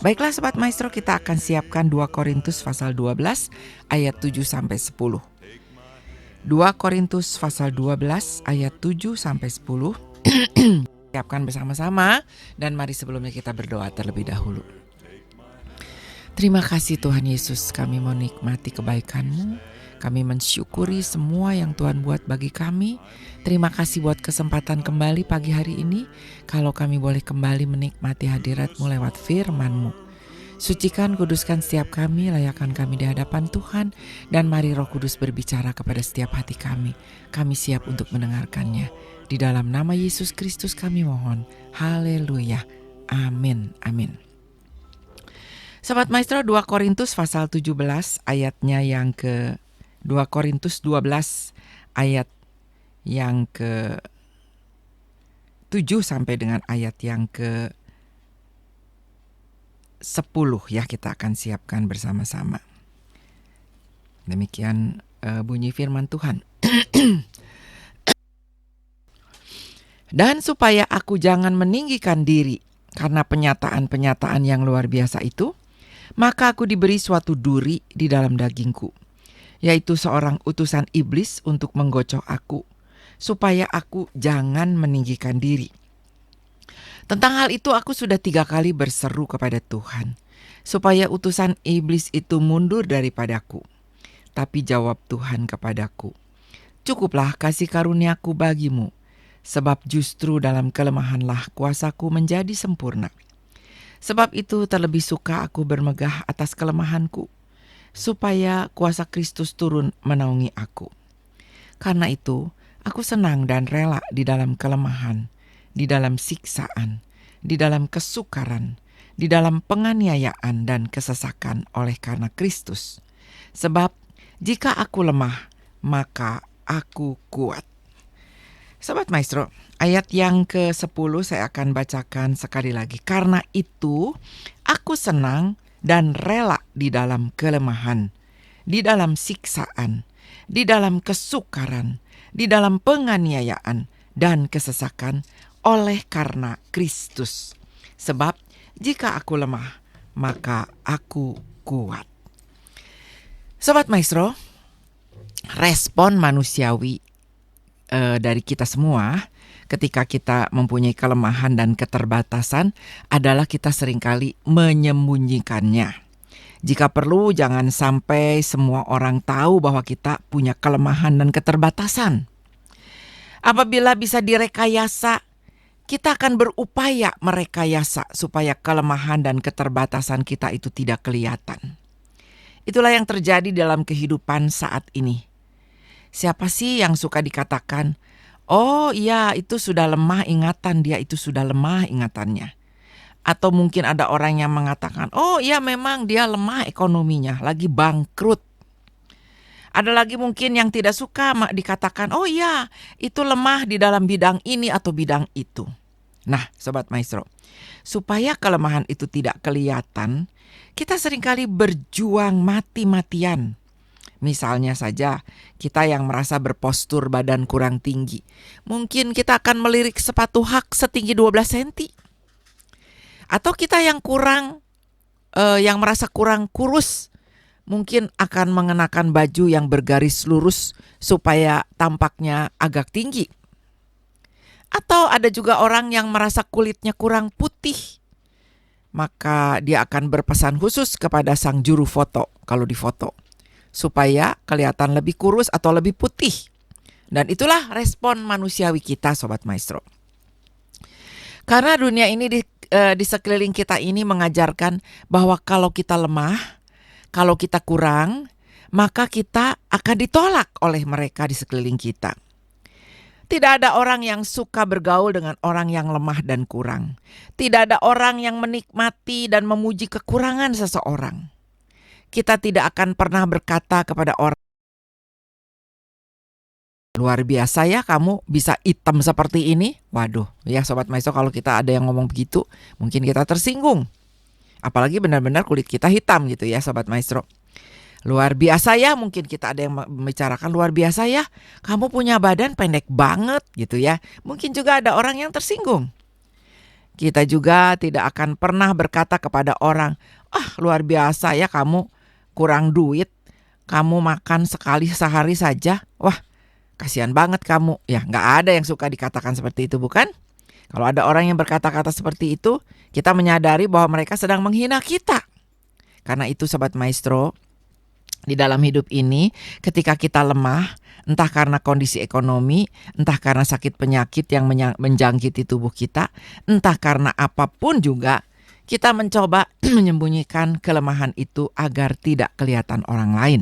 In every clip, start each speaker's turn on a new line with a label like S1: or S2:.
S1: Baiklah Sobat Maestro, kita akan siapkan 2 Korintus pasal 12 ayat 7 sampai 10. 2 Korintus pasal 12 ayat 7 sampai 10. Siapkan bersama-sama dan mari sebelumnya kita berdoa terlebih dahulu. Terima kasih Tuhan Yesus, kami menikmati kebaikan-Mu. Kami mensyukuri semua yang Tuhan buat bagi kami. Terima kasih buat kesempatan kembali pagi hari ini. Kalau kami boleh kembali menikmati hadirat-Mu lewat firman-Mu. Sucikan, kuduskan setiap kami, layakkan kami di hadapan Tuhan. Dan mari Roh Kudus berbicara kepada setiap hati kami. Kami siap untuk mendengarkannya. Di dalam nama Yesus Kristus kami mohon. Haleluya. Amin. Amin. Sobat Maestro, 2 Korintus pasal 17 ayatnya yang ke 2 Korintus 12 ayat yang ke 7 sampai dengan ayat yang ke 10 ya, kita akan siapkan bersama-sama. Demikian bunyi firman Tuhan. Dan supaya aku jangan meninggikan diri karena penyataan-penyataan yang luar biasa itu, maka aku diberi suatu duri di dalam dagingku, yaitu seorang utusan iblis untuk menggocok aku, supaya aku jangan meninggikan diri. Tentang hal itu aku sudah 3 kali berseru kepada Tuhan, supaya utusan iblis itu mundur daripadaku. Tapi jawab Tuhan kepadaku, cukuplah kasih karuniaku bagimu, sebab justru dalam kelemahanlah kuasaku menjadi sempurna. Sebab itu terlebih suka aku bermegah atas kelemahanku, supaya kuasa Kristus turun menaungi aku. Karena itu, aku senang dan rela di dalam kelemahan, di dalam siksaan, di dalam kesukaran, di dalam penganiayaan dan kesesakan oleh karena Kristus. Sebab jika aku lemah, maka aku kuat. Sobat Maestro, ayat yang ke-10 saya akan bacakan sekali lagi. Karena itu, aku senang dan rela di dalam kelemahan, di dalam siksaan, di dalam kesukaran, di dalam penganiayaan dan kesesakan oleh karena Kristus. Sebab jika aku lemah, maka aku kuat. Sobat Maestro, respon manusiawi dari kita semua ketika kita mempunyai kelemahan dan keterbatasan adalah kita seringkali menyembunyikannya. Jika perlu, jangan sampai semua orang tahu bahwa kita punya kelemahan dan keterbatasan. Apabila bisa direkayasa, kita akan berupaya merekayasa supaya kelemahan dan keterbatasan kita itu tidak kelihatan. Itulah yang terjadi dalam kehidupan saat ini. Siapa sih yang suka dikatakan, oh iya itu sudah lemah ingatan, dia itu sudah lemah ingatannya. Atau mungkin ada orang yang mengatakan, oh iya memang dia lemah ekonominya, lagi bangkrut. Ada lagi mungkin yang tidak suka dikatakan, oh iya itu lemah di dalam bidang ini atau bidang itu. Nah Sobat Maestro, supaya kelemahan itu tidak kelihatan, kita seringkali berjuang mati-matian. Misalnya saja, kita yang merasa berpostur badan kurang tinggi, mungkin kita akan melirik sepatu hak setinggi 12 cm. Atau kita yang yang merasa kurang kurus, mungkin akan mengenakan baju yang bergaris lurus supaya tampaknya agak tinggi. Atau ada juga orang yang merasa kulitnya kurang putih, maka dia akan berpesan khusus kepada sang juru foto kalau difoto, supaya kelihatan lebih kurus atau lebih putih. Dan itulah respon manusiawi kita Sobat Maestro. Karena dunia ini di sekeliling kita ini mengajarkan bahwa kalau kita lemah, kalau kita kurang, maka kita akan ditolak oleh mereka di sekeliling kita. Tidak ada orang yang suka bergaul dengan orang yang lemah dan kurang. Tidak ada orang yang menikmati dan memuji kekurangan seseorang. Kita tidak akan pernah berkata kepada orang, luar biasa ya kamu bisa hitam seperti ini. Waduh ya Sobat Maestro, kalau kita ada yang ngomong begitu, mungkin kita tersinggung. Apalagi benar-benar kulit kita hitam gitu ya Sobat Maestro. Luar biasa ya, mungkin kita ada yang membicarakan luar biasa ya, kamu punya badan pendek banget gitu ya. Mungkin juga ada orang yang tersinggung. Kita juga tidak akan pernah berkata kepada orang, luar biasa ya kamu, kurang duit, kamu makan sekali sehari saja, wah kasihan banget kamu. Ya nggak ada yang suka dikatakan seperti itu, bukan? Kalau ada orang yang berkata-kata seperti itu, kita menyadari bahwa mereka sedang menghina kita. Karena itu Sobat Maestro, di dalam hidup ini ketika kita lemah, entah karena kondisi ekonomi, entah karena sakit penyakit yang menjangkiti tubuh kita, entah karena apapun juga, kita mencoba menyembunyikan kelemahan itu agar tidak kelihatan orang lain.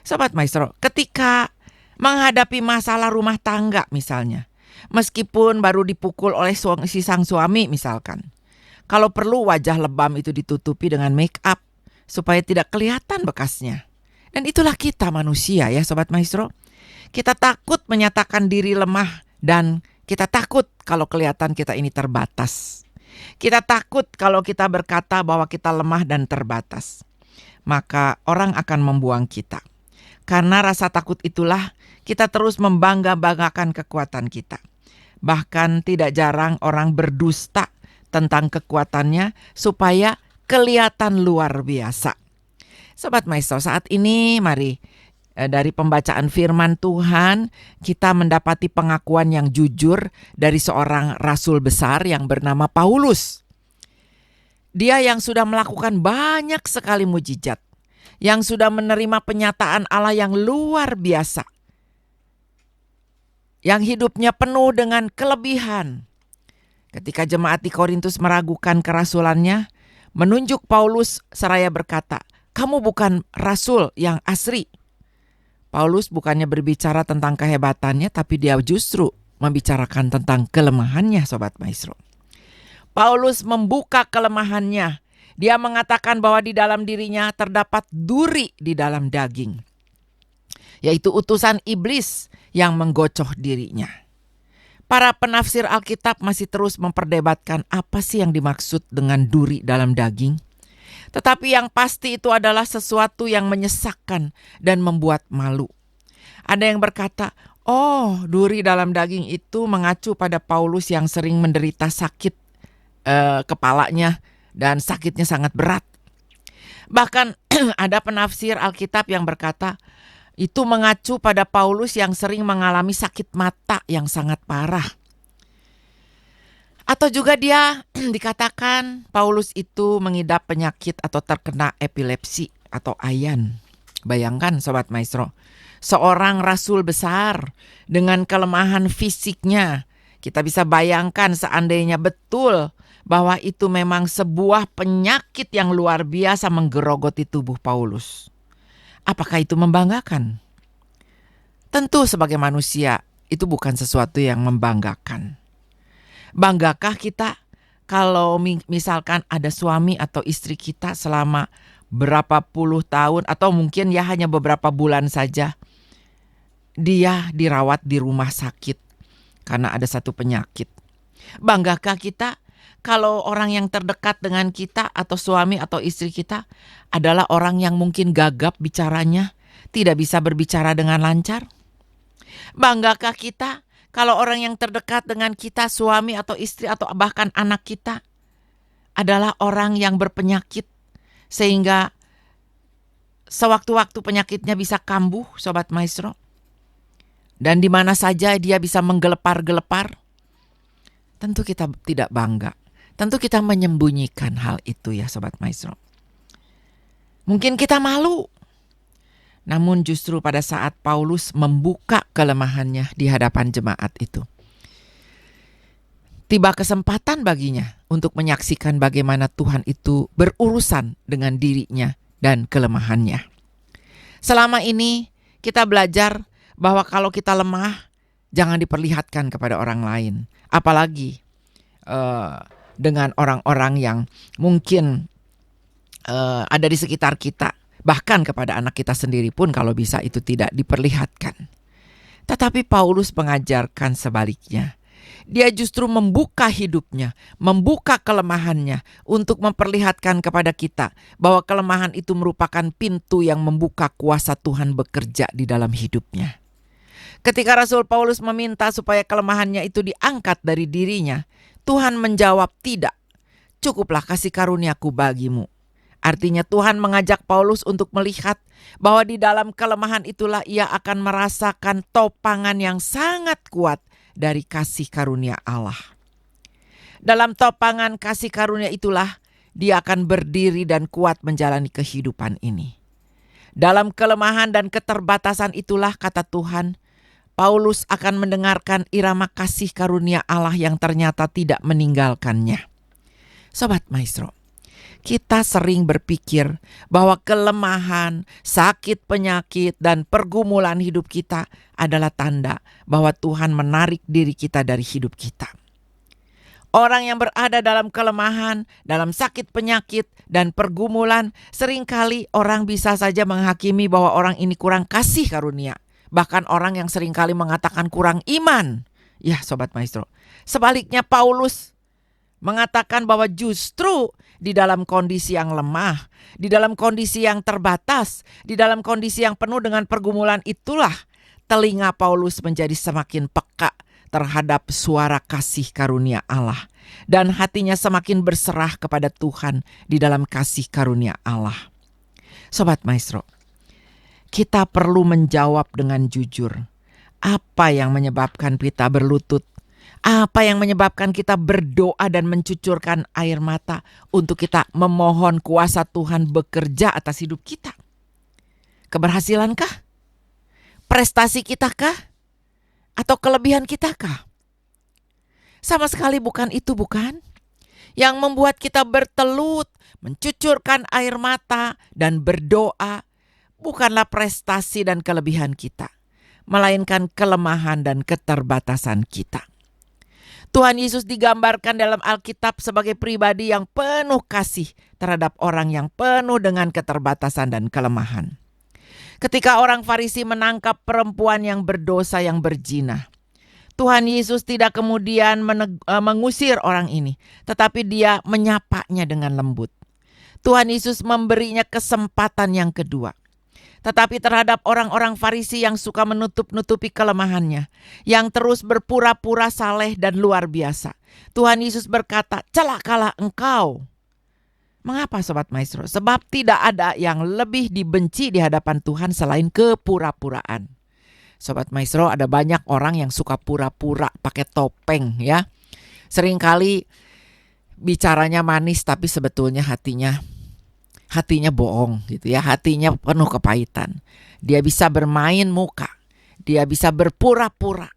S1: Sobat Maestro, ketika menghadapi masalah rumah tangga misalnya, meskipun baru dipukul oleh si sang suami misalkan, kalau perlu wajah lebam itu ditutupi dengan make up supaya tidak kelihatan bekasnya. Dan itulah kita manusia ya Sobat Maestro. Kita takut menyatakan diri lemah dan kita takut kalau kelihatan kita ini terbatas. Kita takut kalau kita berkata bahwa kita lemah dan terbatas. Maka orang akan membuang kita. Karena rasa takut itulah kita terus membangga-banggakan kekuatan kita. Bahkan tidak jarang orang berdusta tentang kekuatannya supaya kelihatan luar biasa. Sobat Maestro, saat ini mari dari pembacaan firman Tuhan kita mendapati pengakuan yang jujur dari seorang rasul besar yang bernama Paulus. Dia yang sudah melakukan banyak sekali mujizat, yang sudah menerima penyataan Allah yang luar biasa, yang hidupnya penuh dengan kelebihan. Ketika jemaat di Korintus meragukan kerasulannya, menunjuk Paulus seraya berkata, "Kamu bukan rasul yang asli." Paulus bukannya berbicara tentang kehebatannya, tapi dia justru membicarakan tentang kelemahannya, Sobat Maestro. Paulus membuka kelemahannya. Dia mengatakan bahwa di dalam dirinya terdapat duri di dalam daging, yaitu utusan iblis yang menggocoh dirinya. Para penafsir Alkitab masih terus memperdebatkan apa sih yang dimaksud dengan duri dalam daging. Tetapi yang pasti itu adalah sesuatu yang menyesakkan dan membuat malu. Ada yang berkata, duri dalam daging itu mengacu pada Paulus yang sering menderita sakit kepalanya dan sakitnya sangat berat. Bahkan ada penafsir Alkitab yang berkata, itu mengacu pada Paulus yang sering mengalami sakit mata yang sangat parah. Atau juga dia dikatakan Paulus itu mengidap penyakit atau terkena epilepsi atau ayan. Bayangkan Sobat Maestro, seorang rasul besar dengan kelemahan fisiknya. Kita bisa bayangkan seandainya betul bahwa itu memang sebuah penyakit yang luar biasa menggerogoti tubuh Paulus. Apakah itu membanggakan? Tentu sebagai manusia itu bukan sesuatu yang membanggakan. Banggakah kita kalau misalkan ada suami atau istri kita selama berapa puluh tahun atau mungkin ya hanya beberapa bulan saja dia dirawat di rumah sakit karena ada satu penyakit? Banggakah kita kalau orang yang terdekat dengan kita atau suami atau istri kita adalah orang yang mungkin gagap bicaranya, tidak bisa berbicara dengan lancar? Banggakah kita kalau orang yang terdekat dengan kita, suami atau istri atau bahkan anak kita, adalah orang yang berpenyakit sehingga sewaktu-waktu penyakitnya bisa kambuh, Sobat Maestro? Dan di mana saja dia bisa menggelepar-gelepar? Tentu kita tidak bangga. Tentu kita menyembunyikan hal itu ya Sobat Maestro. Mungkin kita malu. Namun justru pada saat Paulus membuka kelemahannya di hadapan jemaat itu, tiba kesempatan baginya untuk menyaksikan bagaimana Tuhan itu berurusan dengan dirinya dan kelemahannya. Selama ini kita belajar bahwa kalau kita lemah, jangan diperlihatkan kepada orang lain. Apalagi dengan orang-orang yang mungkin ada di sekitar kita. Bahkan kepada anak kita sendiri pun kalau bisa itu tidak diperlihatkan. Tetapi Paulus mengajarkan sebaliknya. Dia justru membuka hidupnya, membuka kelemahannya untuk memperlihatkan kepada kita bahwa kelemahan itu merupakan pintu yang membuka kuasa Tuhan bekerja di dalam hidupnya. Ketika Rasul Paulus meminta supaya kelemahannya itu diangkat dari dirinya, Tuhan menjawab, tidak, cukuplah kasih karuniaku bagimu. Artinya Tuhan mengajak Paulus untuk melihat bahwa di dalam kelemahan itulah ia akan merasakan topangan yang sangat kuat dari kasih karunia Allah. Dalam topangan kasih karunia itulah dia akan berdiri dan kuat menjalani kehidupan ini. Dalam kelemahan dan keterbatasan itulah, kata Tuhan, Paulus akan mendengarkan irama kasih karunia Allah yang ternyata tidak meninggalkannya. Sobat Maestro, kita sering berpikir bahwa kelemahan, sakit, penyakit, dan pergumulan hidup kita adalah tanda bahwa Tuhan menarik diri kita dari hidup kita. Orang yang berada dalam kelemahan, dalam sakit penyakit, dan pergumulan, seringkali orang bisa saja menghakimi bahwa orang ini kurang kasih karunia. Bahkan orang yang seringkali mengatakan kurang iman. Ya, Sobat Maestro. Sebaliknya Paulus mengatakan bahwa justru di dalam kondisi yang lemah, di dalam kondisi yang terbatas, di dalam kondisi yang penuh dengan pergumulan itulah telinga Paulus menjadi semakin peka terhadap suara kasih karunia Allah. Dan hatinya semakin berserah kepada Tuhan di dalam kasih karunia Allah. Sobat Maestro, kita perlu menjawab dengan jujur. Apa yang menyebabkan kita berlutut? Apa yang menyebabkan kita berdoa dan mencucurkan air mata untuk kita memohon kuasa Tuhan bekerja atas hidup kita? Keberhasilankah? Prestasi kitakah? Atau kelebihan kitakah? Sama sekali bukan itu, bukan? Yang membuat kita bertelut, mencucurkan air mata, dan berdoa bukanlah prestasi dan kelebihan kita, melainkan kelemahan dan keterbatasan kita. Tuhan Yesus digambarkan dalam Alkitab sebagai pribadi yang penuh kasih terhadap orang yang penuh dengan keterbatasan dan kelemahan. Ketika orang Farisi menangkap perempuan yang berdosa yang berzina, Tuhan Yesus tidak kemudian mengusir orang ini, tetapi dia menyapanya dengan lembut. Tuhan Yesus memberinya kesempatan yang kedua. Tetapi terhadap orang-orang Farisi yang suka menutup-nutupi kelemahannya, yang terus berpura-pura saleh dan luar biasa, Tuhan Yesus berkata, celakalah engkau. Mengapa Sobat Maestro? Sebab tidak ada yang lebih dibenci di hadapan Tuhan selain kepura-puraan. Sobat Maestro, ada banyak orang yang suka pura-pura pakai topeng ya. Seringkali bicaranya manis tapi sebetulnya hatinya bohong gitu ya. Hatinya penuh kepahitan. Dia bisa bermain muka. Dia bisa berpura-pura,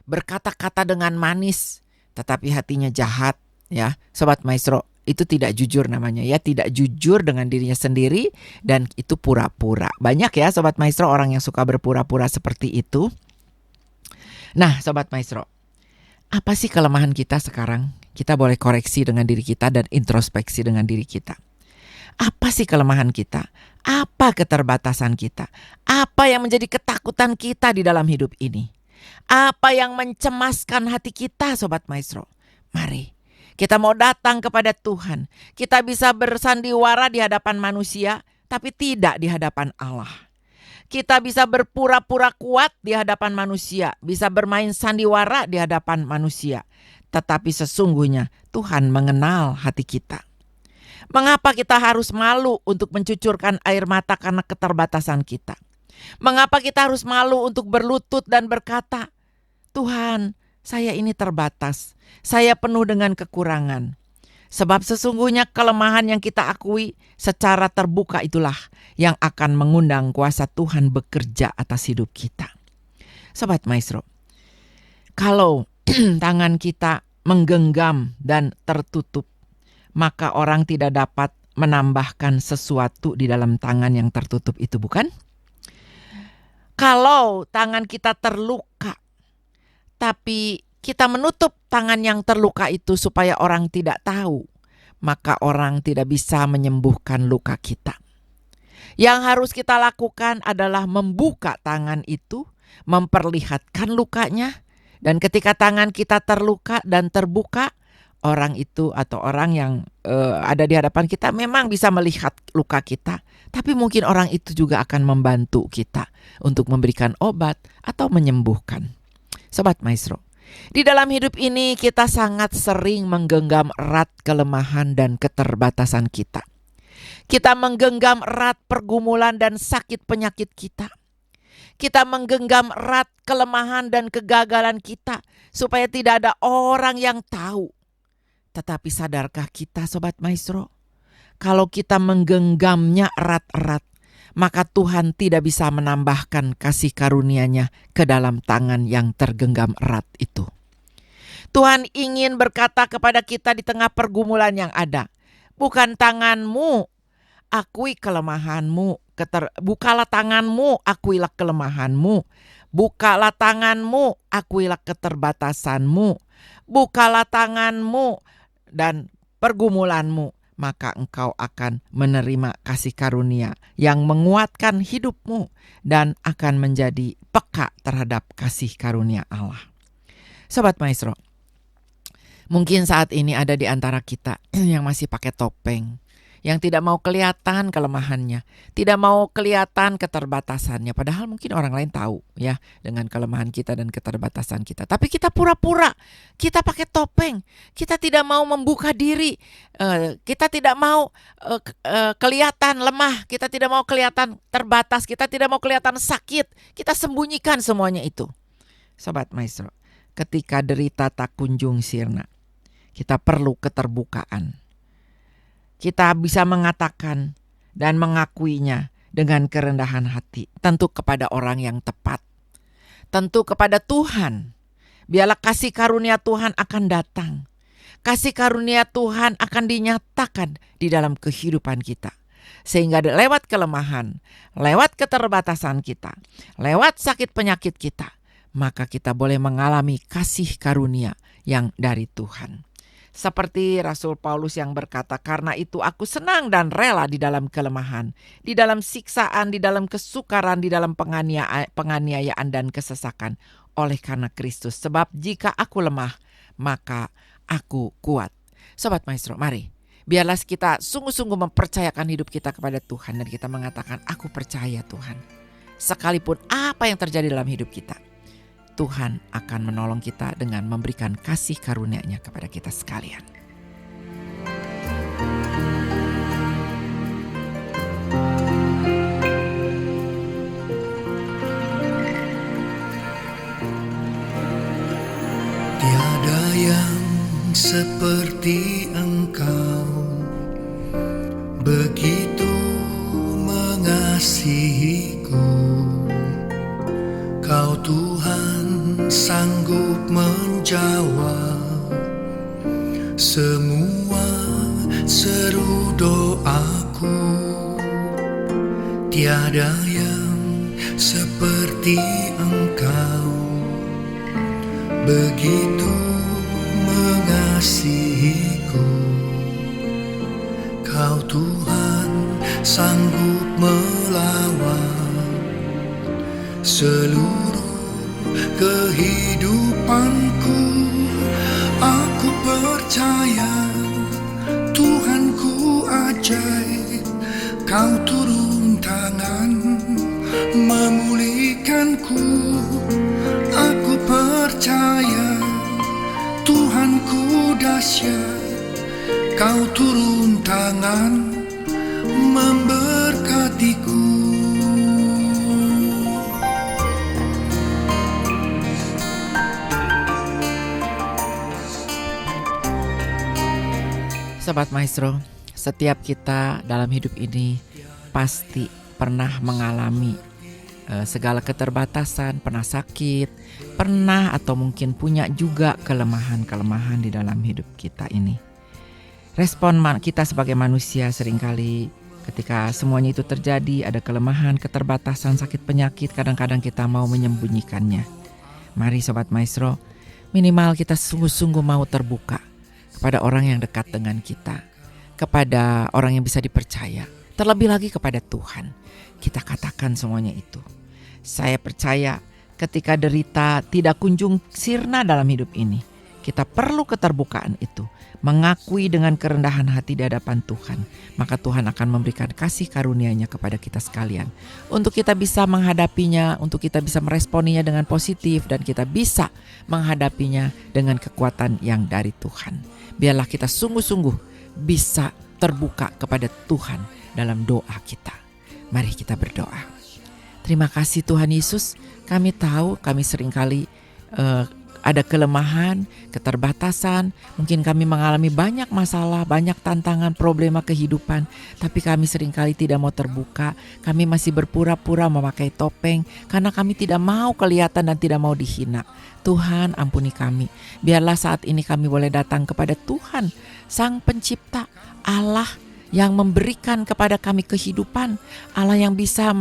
S1: berkata-kata dengan manis, tetapi hatinya jahat ya. Sobat Maestro, itu tidak jujur namanya ya, tidak jujur dengan dirinya sendiri dan itu pura-pura. Banyak ya Sobat Maestro orang yang suka berpura-pura seperti itu. Nah Sobat Maestro, apa sih kelemahan kita sekarang? Kita boleh koreksi dengan diri kita dan introspeksi dengan diri kita. Apa sih kelemahan kita? Apa keterbatasan kita? Apa yang menjadi ketakutan kita di dalam hidup ini? Apa yang mencemaskan hati kita Sobat Maestro? Mari kita mau datang kepada Tuhan. Kita bisa bersandiwara di hadapan manusia, tapi tidak di hadapan Allah. Kita bisa berpura-pura kuat di hadapan manusia, bisa bermain sandiwara di hadapan manusia. Tetapi sesungguhnya Tuhan mengenal hati kita. Mengapa kita harus malu untuk mencucurkan air mata karena keterbatasan kita? Mengapa kita harus malu untuk berlutut dan berkata, Tuhan, saya ini terbatas, saya penuh dengan kekurangan. Sebab sesungguhnya kelemahan yang kita akui secara terbuka itulah yang akan mengundang kuasa Tuhan bekerja atas hidup kita. Sobat Maestro, kalau tangan kita menggenggam dan tertutup, maka orang tidak dapat menambahkan sesuatu di dalam tangan yang tertutup itu, bukan? Kalau tangan kita terluka, tapi kita menutup tangan yang terluka itu supaya orang tidak tahu, maka orang tidak bisa menyembuhkan luka kita. Yang harus kita lakukan adalah membuka tangan itu, memperlihatkan lukanya, dan ketika tangan kita terluka dan terbuka, orang itu atau orang yang ada di hadapan kita memang bisa melihat luka kita, tapi mungkin orang itu juga akan membantu kita untuk memberikan obat atau menyembuhkan. Sobat Maestro, Di dalam hidup ini kita sangat sering menggenggam erat kelemahan dan keterbatasan kita. Kita menggenggam erat pergumulan dan sakit penyakit kita. Kita menggenggam erat kelemahan dan kegagalan kita supaya tidak ada orang yang tahu. Tetapi sadarkah kita, Sobat Maestro, kalau kita menggenggamnya erat-erat, maka Tuhan tidak bisa menambahkan kasih karunia-Nya ke dalam tangan yang tergenggam erat itu. Tuhan ingin berkata kepada kita di tengah pergumulan yang ada, bukan tanganmu, akui kelemahanmu. Bukalah tanganmu, akuilah kelemahanmu. Bukalah tanganmu, akuilah keterbatasanmu. Bukalah tanganmu dan pergumulanmu, maka engkau akan menerima kasih karunia yang menguatkan hidupmu dan akan menjadi peka terhadap kasih karunia Allah. Sobat Maestro, mungkin saat ini ada di antara kita yang masih pakai topeng, yang tidak mau kelihatan kelemahannya, tidak mau kelihatan keterbatasannya. Padahal mungkin orang lain tahu ya dengan kelemahan kita dan keterbatasan kita. Tapi kita pura-pura, kita pakai topeng, kita tidak mau membuka diri, kita tidak mau kelihatan lemah, kita tidak mau kelihatan terbatas, kita tidak mau kelihatan sakit, kita sembunyikan semuanya itu. Sobat Maestro, ketika derita tak kunjung sirna, kita perlu keterbukaan. Kita bisa mengatakan dan mengakuinya dengan kerendahan hati. Tentu kepada orang yang tepat. Tentu kepada Tuhan. Biarlah kasih karunia Tuhan akan datang. Kasih karunia Tuhan akan dinyatakan di dalam kehidupan kita. Sehingga lewat kelemahan, lewat keterbatasan kita, lewat sakit penyakit kita, maka kita boleh mengalami kasih karunia yang dari Tuhan. Seperti Rasul Paulus yang berkata, karena itu aku senang dan rela di dalam kelemahan, di dalam siksaan, di dalam kesukaran, di dalam penganiayaan dan kesesakan oleh karena Kristus. Sebab jika aku lemah, maka aku kuat. Sobat Maestro, mari biarlah kita sungguh-sungguh mempercayakan hidup kita kepada Tuhan dan kita mengatakan, aku percaya Tuhan. Sekalipun apa yang terjadi dalam hidup kita, Tuhan akan menolong kita dengan memberikan kasih karunia-Nya kepada kita sekalian.
S2: Tiada yang seperti Engkau, begitu mengasihiku. Kau Tuhan sanggup menjawab semua seru doaku. Tiada yang seperti Engkau, begitu mengasihiku. Kau Tuhan sanggup melawan seluruh kehidupanku. Aku percaya Tuhanku ajaib. Kau turun tangan memulihkanku. Aku percaya Tuhanku dahsyat. Kau turun tangan memberkatiku.
S1: Sobat Maestro, setiap kita dalam hidup ini pasti pernah mengalami segala keterbatasan, pernah sakit, pernah atau mungkin punya juga kelemahan-kelemahan di dalam hidup kita ini. Respon kita sebagai manusia seringkali ketika semuanya itu terjadi, ada kelemahan, keterbatasan, sakit penyakit, kadang-kadang kita mau menyembunyikannya. Mari Sobat Maestro, minimal kita sungguh-sungguh mau terbuka kepada orang yang dekat dengan kita, kepada orang yang bisa dipercaya, terlebih lagi kepada Tuhan. Kita katakan semuanya itu. Saya percaya ketika derita tidak kunjung sirna dalam hidup ini, Kita perlu keterbukaan itu, mengakui dengan kerendahan hati di hadapan Tuhan. Maka Tuhan akan memberikan kasih karunia-Nya kepada kita sekalian. Untuk kita bisa menghadapinya, untuk kita bisa meresponinya dengan positif, dan kita bisa menghadapinya dengan kekuatan yang dari Tuhan. Biarlah kita sungguh-sungguh bisa terbuka kepada Tuhan dalam doa kita. Mari kita berdoa. Terima kasih Tuhan Yesus, kami tahu kami seringkali ada kelemahan, keterbatasan, mungkin kami mengalami banyak masalah, banyak tantangan, problema kehidupan, tapi kami seringkali tidak mau terbuka. Kami masih berpura-pura memakai topeng karena kami tidak mau kelihatan dan tidak mau dihina. Tuhan, ampuni kami. Biarlah saat ini kami boleh datang kepada Tuhan, Sang Pencipta, Allah yang memberikan kepada kami kehidupan, Allah yang bisa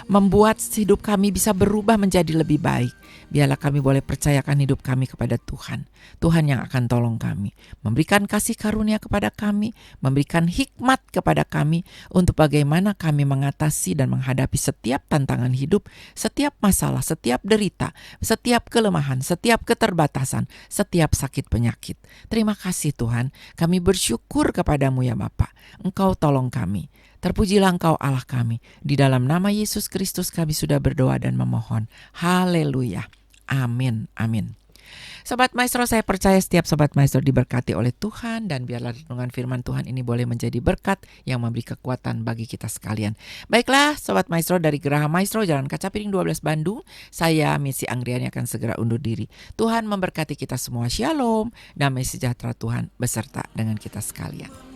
S1: membuat hidup kami bisa berubah menjadi lebih baik. Biarlah kami boleh percayakan hidup kami kepada Tuhan. Tuhan yang akan tolong kami, memberikan kasih karunia kepada kami, memberikan hikmat kepada kami untuk bagaimana kami mengatasi dan menghadapi setiap tantangan hidup, setiap masalah, setiap derita, setiap kelemahan, setiap keterbatasan, setiap sakit penyakit. Terima kasih Tuhan, kami bersyukur kepadamu ya Bapa. Engkau tolong kami. Terpujilah Engkau Allah kami. Di dalam nama Yesus Kristus kami sudah berdoa dan memohon. Haleluya. Amin. Amin. Sobat Maestro, saya percaya setiap Sobat Maestro diberkati oleh Tuhan, dan biarlah renungan firman Tuhan ini boleh menjadi berkat yang memberi kekuatan bagi kita sekalian. Baiklah Sobat Maestro, dari Geraha Maestro Jalan Kaca Piring 12 Bandung, saya Missy Anggriani akan segera undur diri. Tuhan memberkati kita semua. Shalom, damai sejahtera Tuhan beserta dengan kita sekalian.